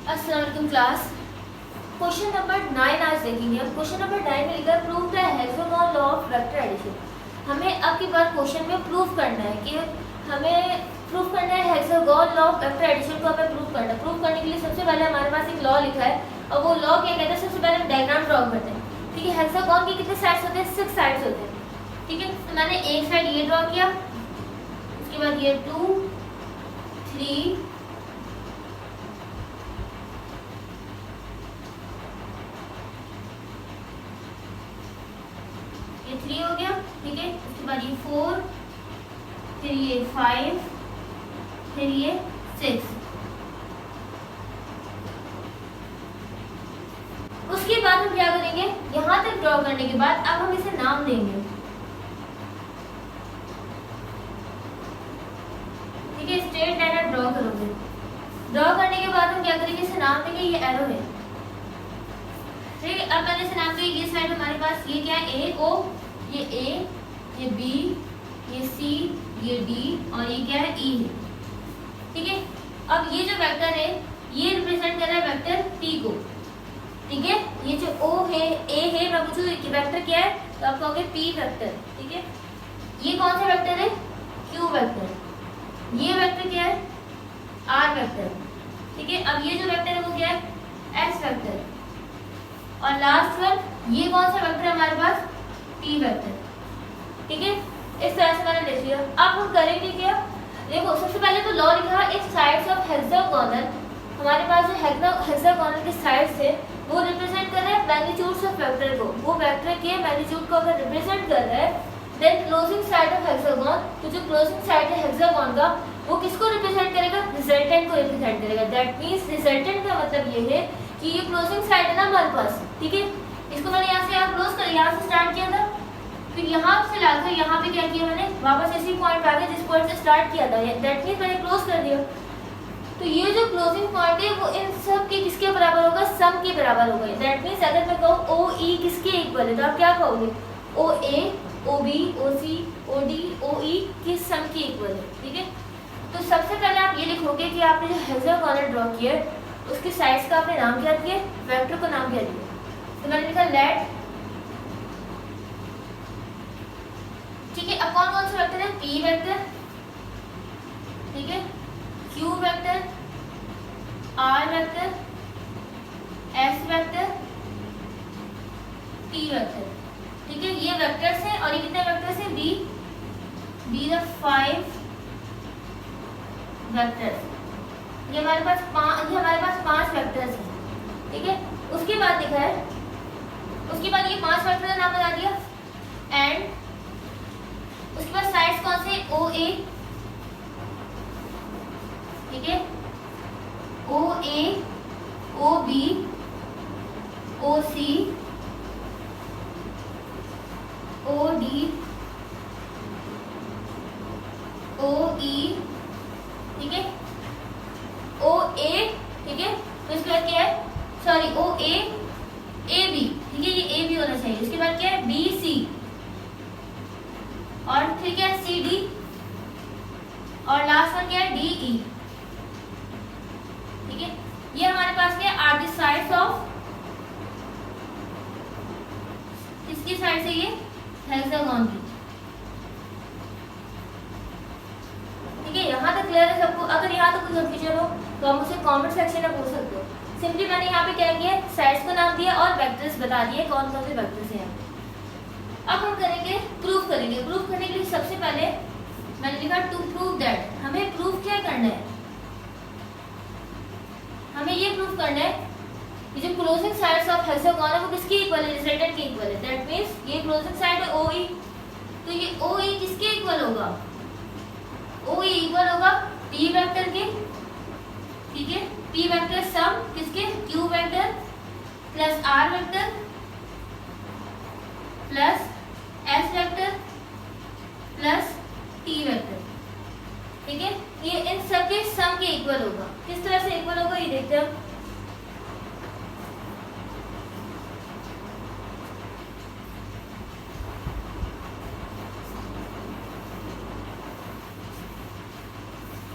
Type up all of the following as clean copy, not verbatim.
अस्सलाम वालेकुम class. Question number 9 आज देखेंगे। हम क्वेश्चन नंबर 9 में लिखा prove the hexagonal law of vector addition. हमें अब की बार क्वेश्चन में प्रूव करना है कि हमें प्रूव करना है hexagonal law of vector addition को हमें प्रूव करना है। प्रूव करने के लिए सबसे पहले हमारे पास एक लॉ लिखा है और वो लॉ क्या कहता है, सबसे पहले हम डायग्राम ड्रॉ करते हैं। ठीक है, हेक्सागोन के कितने साइड्स होते हैं? 6 साइड्स होते हैं। ठीक है, तो मैंने एक साइड ये ड्रॉ किया, उसके बाद ये 2 3 3 हो गया। ठीक है, उसके बाद ये 4, फिर ये 5, फिर ये 6। उसके बाद हम क्या करेंगे, यहाँ तक ड्रॉ करने के बाद अब हम इसे नाम देंगे। ठीक है, स्ट्रेट लाइन ड्रॉ करोगे। ड्रॉ करने के बाद हम क्या करेंगे, इसे नाम देंगे, ये एरो है। ठीक है, अब मैंने इसे नाम दिया। ये साइड हमारे पास ये क्या है, ए ओ, ये ए, ये बी, ये सी, ये डी और ये क्या है, ई है। ठीक है, अब ये जो वेक्टर है ये रिप्रेजेंट कर रहा है वेक्टर टी को। ठीक है, ये जो ओ है, ए है, मैं पूछूं कि वेक्टर क्या है तो आप कहोगे पी वेक्टर। ठीक है, ये कौन सा वेक्टर है? Q vector. ये वेक्टर क्या है? R vector. ठीक है, अब ये जो वेक्टर है वो क्या है? S vector. और लास्ट वन ये कौन सा वेक्टर है हमारे पास? T vector. ठीक है, इस तरह से मैंने लिख लिया। अब हम करेंगे क्या, देखो सबसे पहले तो लॉ लिखा, इफ साइड्स ऑफ हेक्सागोनल, हमारे पास जो हेक्सागोनल के साइड्स है वो रिप्रेजेंट कर रहा है मैग्नीट्यूड्स ऑफ वेक्टर को। वो वेक्टर के मैग्नीट्यूड को अगर रिप्रेजेंट कर रहा है, then closing side of hexagon, तो जो क्लोजिंग साइड है हेक्सागोन का वो किसको रिप्रेजेंट करेगा? रिजल्टेंट को रिप्रेजेंट करेगा। दैट मींस रिजल्टेंट का मतलब ये है कि ये क्लोजिंग साइड है ना हमारे पास। ठीक है, इसको मैंने यहाँ से यहाँ क्लोज कर, यहाँ से स्टार्ट किया था, फिर यहाँ से लाकर यहाँ पे क्या किया मैंने, वापस इसी पॉइंट पे आ गया जिस पॉइंट से स्टार्ट किया था। दैट मींस मैंने क्लोज कर दिया। तो ये जो क्लोजिंग पॉइंट है वो इन सब के किसके बराबर होगा? सम के बराबर होगा। दैट मींस अगर मैं कहूँ ओ ई किसके इक्वल है तो आप क्या कहोगे? ओ ए, ओ बी, ओ सी, ओ डी, ओ ई के सम के इक्वल है। ठीक है, तो सबसे पहले आप ये लिखोगे कि आपने जो हेक्सागोनल ड्रॉ किया है उसके साइड्स का आपने नाम क्या दिया? वेक्टर को नाम क्या दिया? तो मैंने लिखा लेट। ठीक है, अब कौन कौन से वेक्टर है? पी वेक्टर, ठीक है, Q vector, R vector, S vector, T vector. ठीक है, ये वेक्टर्स हैं और ये कितने वेक्टर्स हैं? Be the 5 vectors. ये हमारे पास 5 वेक्टर्स हैं। ठीक है, उसके बाद लिखा है, उसके बाद ये 5 वेक्टर का नाम बता दिया। एंड उसके बाद साइड्स कौन से? ओ ए, ठीक है, ओ ए, ओ बी, ओ सी, ओ डी, ओ ई, ठीक है, ओ ए, ठीक है, तो इसके बाद क्या है? Sorry, O A, A B, ठीक है, ये ए बी होना चाहिए। उसके बाद क्या है? बी सी, और फिर क्या है? सी डी, और लास्ट वन क्या है? D E. ठीक है, ये हमारे पास क्या है? आर द साइड्स ऑफ, किसकी साइड से? ये हेक्सागोन की। ठीक है, यहाँ तक क्लियर है सबको? अगर यहाँ तक कोई कंफ्यूजन हो तो आप मुझसे कमेंट सेक्शन में पूछ सकते हो। सिंपली मैंने यहाँ पे क्या किया, साइड्स को नाम दिया और वेक्टर्स बता दिए कौन कौन से वेक्टर्स हैं। अब हम करेंगे प्रूफ करेंगे। प्रूफ करने के लिए सबसे पहले मैंने लिखा टू प्रूव दैट। हमें प्रूफ क्या करना है? हमें ये प्रूफ करना है कि जो क्लोजिंग साइड्स ऑफ हेक्सागोन है वो किसके इक्वल है? रिजल्टेंट के इक्वल है। दैट मींस ये क्लोजिंग साइड है ओ ई, तो ये ओ ई किसके इक्वल होगा? ओ ई इक्वल होगा पी वेक्टर के। ठीक है, पी वेक्टर सम किसके? Q vector plus R vector plus S vector plus T vector. ठीक है, ये इन सब के सम के इक्वल होगा। किस तरह से इक्वल होगा ये देखते हैं।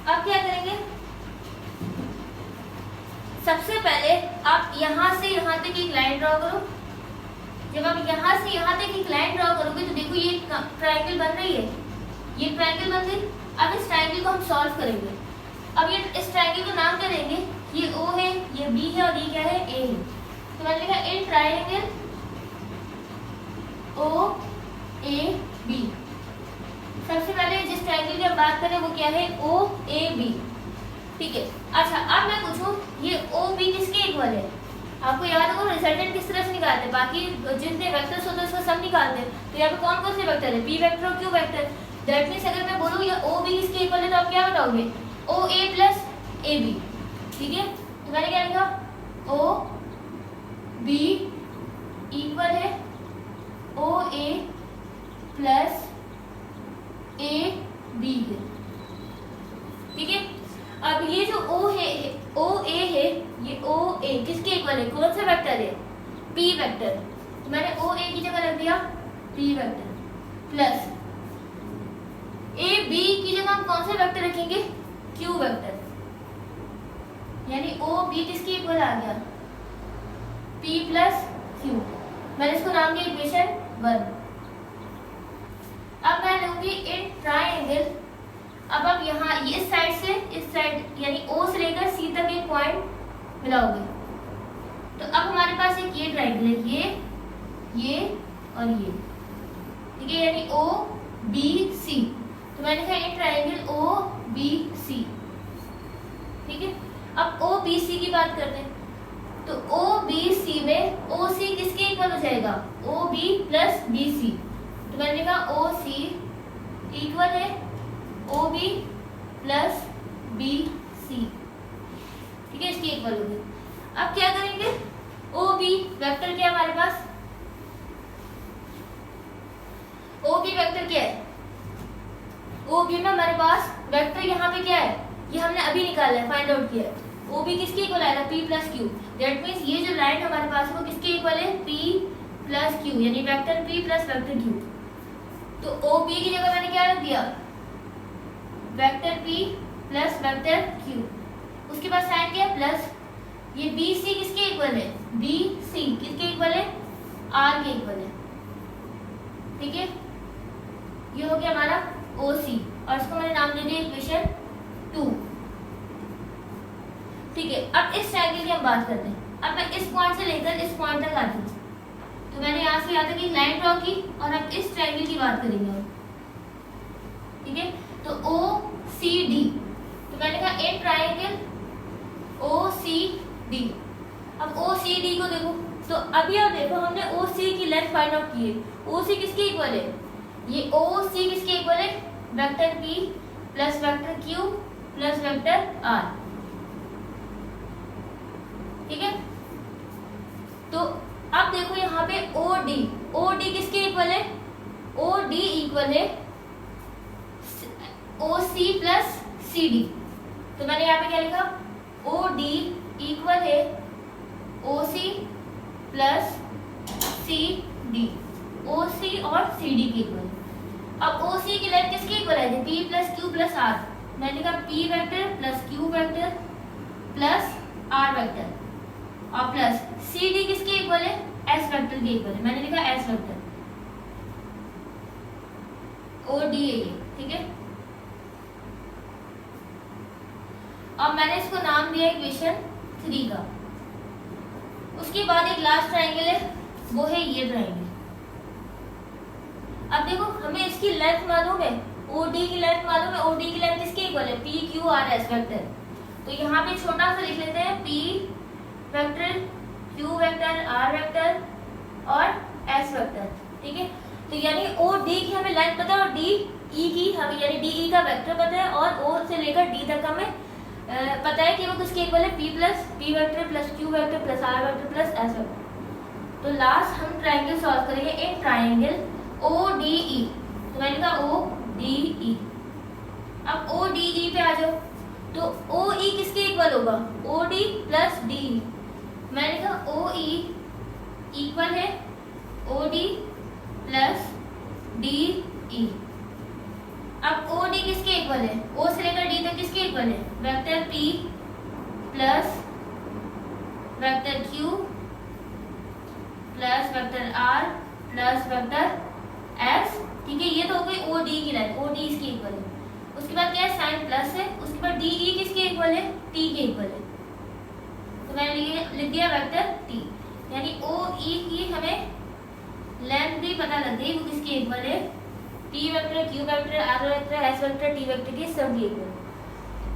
अब क्या करेंगे, सबसे सबसे पहले आप यहाँ से यहाँ तक एक लाइन ड्रॉ करो। जब आप यहाँ से यहाँ तक एक लाइन ड्रॉ करोगे तो देखो ये ट्रायंगल बन रही है, ये ट्रायंगल बन गई। अब इस ट्रायंगल को हम सॉल्व करेंगे। अब ये इस ट्रायंगल को नाम क्या देंगे, ये O है, ये B है और ये क्या है, A है। तो मैंने लिखा इन ट्रायंगल OAB। सबसे पहले जिस ट्रायंगल की हम बात करें वो क्या है, OAB, ठीक है। अच्छा अब मैं पूछूं ये OB किसके इक्वल है? आपको याद होगा रिजल्टेंट किस तरह से निकालते हैं, बाकी जितने वेक्टर्स होते हैं उसको सब निकालते हैं। तो यहाँ पे कौन कौन से वेक्टर है, P वेक्टर और Q वेक्टर। दैट मीन्स अगर मैं बोलूँ ये OB किसके इक्वल है तो आप क्या बताओगे, OA प्लस AB, ठीक है। तो मैंने क्या लिखा, OB इक्वल है OA प्लस AB है, ठीक है। अब ये जो OA है, ये OA किसके इक्वल है, कौन सा वेक्टर है, P वेक्टर। तो मैंने OA की जगह रख दिया P वेक्टर प्लस AB की जगह हम कौन सा वेक्टर रखेंगे, Q वेक्टर। यानी OB किसके इक्वल आ गया, P प्लस Q। मैंने इसको नाम दिया इक्वेशन 1। अब मैं लूंगी इन ट्रायंगल। अब आप यहाँ इस साइड से इस साइड यानी O से लेकर C तक एक पॉइंट मिलाओगे। तो अब हमारे पास एक ये ट्रायंगल है, ये और ये, ठीक है, यानी OBC। तो मैंने कहा ये ट्रायंगल OBC, ठीक है। अब OBC की बात करते हैं। तो OBC में OC किसके इक्वल हो जाएगा, OB प्लस BC। तो मैंने कहा OC इक्वल है OB प्लस BC, ठीक है, इसकी इक्वल होगी। अब क्या करेंगे, OB वेक्टर क्या है हमारे पास, OB वेक्टर क्या है, OB में हमारे पास वेक्टर यहाँ पे क्या है, ये हमने अभी निकाला है, फाइंड आउट किया है। OB किसके इक्वल आएगा, P plus Q। That means ये जो लाइन हमारे पास है वो किसके इक्वल है, P प्लस Q, यानी vector P plus vector Q। तो OB की जगह मैंने क्या रख दिया, vector P plus vector Q, उसके बाद साइन क्या है प्लस। ये BC किसके इक्वल है, BC किसके इक्वल है, R के इक्वल है, ठीक है। ये हो गया हमारा OC और इसको मैंने नाम दे दिया इक्वेशन 2, ठीक है। अब इस ट्रायंगल की हम बात करते हैं। अब मैं इस पॉइंट से लेकर इस पॉइंट तक आती हूँ। तो मैंने यहाँ से यहाँ तक एक लाइन ड्रॉ की और अब इस ट्रायंगल की बात करेंगे, ठीक है। तो OCD, तो मैंने कहा ए ट्रायंगल OCD। अब OCD को देखो, तो अभी आप देखो हमने OC की लेंथ फाइंड आउट की है। OC किसके इक्वल है, ये OC किसके इक्वल है, vector P plus vector Q plus vector R, ठीक है। तो अब देखो यहाँ पे OD किसके इक्वल है, OD इक्वल है OC प्लस CD। तो मैंने यहाँ पे क्या लिखा, OD इक्वल है OC प्लस CD, OC और CD के इक्वल। अब OC की लेंथ किसके इक्वल है, P plus Q plus R। मैंने लिखा P vector plus Q vector plus R vector और प्लस CD किसके इक्वल है, S वेक्टर के इक्वल है। मैंने लिखा S वेक्टर, OD है ये, ठीक है। अब मैंने इसको नाम दिया इक्वेशन 3 का। उसके बाद एक लास्ट ट्रायंगल है, वो है ये ट्रायंगल। अब देखो हमें इसकी लेंथ मालूम है, OD की लेंथ मालूम है। OD की लेंथ किसके इक्वल है, P Q R S vector. तो यहाँ पे छोटा सा लिख लेते हैं, P vector Q vector R vector और S वेक्टर, ठीक है। तो यानी OD की हमें लेंथ पता है और DE की हमें यानी DE का वेक्टर पता है और O से लेकर D तक हमें पता है कि वो किसके इक्वल है, P vector plus Q vector plus R vector plus S vector. तो लास्ट हम ट्रायंगल सॉल्व करेंगे इन ट्रायंगल ODE। तो मैंने कहा ODE। अब ODE पे आ जाओ, तो OE किसके इक्वल होगा, OD प्लस DE। मैंने कहा OE इक्वल है OD प्लस DE। अब OD किसके इक्वल है, O से लेकर D तक किसके इक्वल है, vector P plus vector Q plus vector R plus vector S, ठीक है। ये तो हो गई OD की लाइन, OD इसके इक्वल है। उसके बाद क्या है, साइन प्लस है, उसके बाद DE किसके इक्वल है, T के इक्वल है। तो मैंने लिख दिया वेक्टर T, यानी OE की हमें लेंथ भी पता लग गई, वो किसके इक्वल है, P vector, Q vector, R vector, S vector, T vector के सब के इक्वल।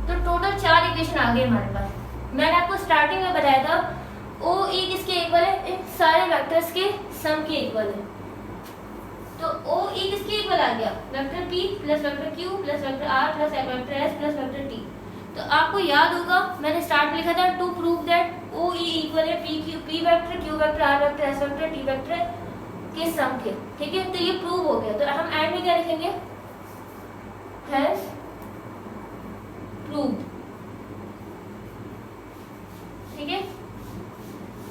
तो टोटल 4 इक्वेशन आ गए हमारे पास। मैंने आपको स्टार्टिंग में बताया था OE किसके इक्वल है, इन सारे वेक्टर्स के सम के इक्वल है। तो OE किसके इक्वल आ गया, vector P plus vector Q plus vector R plus vector S plus vector T। तो आपको याद होगा मैंने स्टार्ट में लिखा था to prove that OE equal है P vector, Q vector, R vector, S vector, T vector के सम के, ठीक है। तो ये प्रूव हो गया। तो हम एंड में क्या लिखेंगे, हैज प्रूव्ड, ठीक है।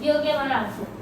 ये हो गया हमारा आंसर।